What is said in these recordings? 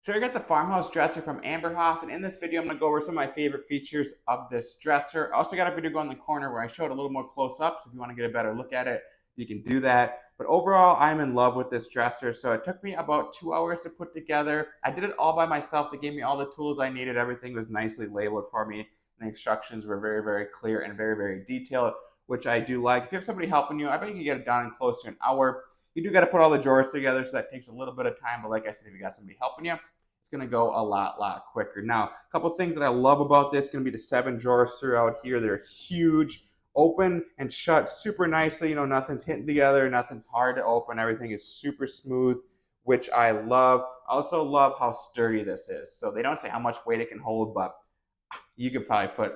So I got the farmhouse dresser from Amberhaus, and in this video I'm going to go over some of my favorite features of this dresser. I also got a video going in the corner where I showed a little more close up, so if you want to get a better look at it, you can do that. But overall, I'm in love with this dresser. So it took me about 2 hours to put together. I did it all by myself. They gave me all the tools I needed. Everything was nicely labeled for me, and the instructions were very, very clear and very, very detailed, which I do like. If you have somebody helping you, I bet you can get it done in close to an hour. You do got to put all the drawers together, so that takes a little bit of time. But like I said, if you got somebody helping you, it's going to go a lot quicker. Now, a couple things that I love about this going to be the 7 drawers throughout here. They're huge, open and shut super nicely. You know, nothing's hitting together, nothing's hard to open. Everything is super smooth, which I love. I also love how sturdy this is. So they don't say how much weight it can hold, but you could probably put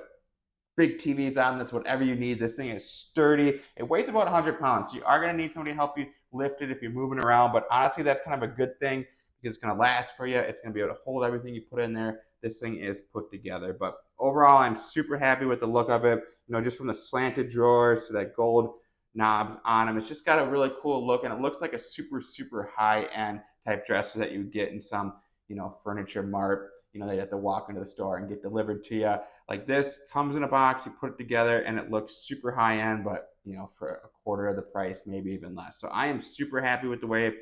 big TVs on this, whatever you need. This thing is sturdy. It weighs about 100 pounds. So you are going to need somebody to help you lift it if you're moving around, but honestly, that's kind of a good thing because it's going to last for you. It's going to be able to hold everything you put in there. This thing is put together, but overall, I'm super happy with the look of it. You know, just from the slanted drawers to that gold knobs on them, it's just got a really cool look, and it looks like a super high-end type dresser that you would get in some, you know, furniture mart. You know, they have to walk into the store and get delivered to you. Like this comes in a box, you put it together, and it looks super high end, but you know, for a quarter of the price, maybe even less. So I am super happy with the way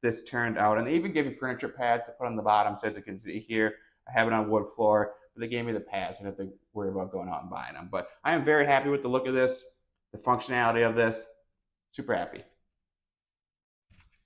this turned out. And they even gave me furniture pads to put on the bottom, so as you can see here, I have it on wood floor, but they gave me the pads. I don't have to worry about going out and buying them. But I am very happy with the look of this, the functionality of this. Super happy.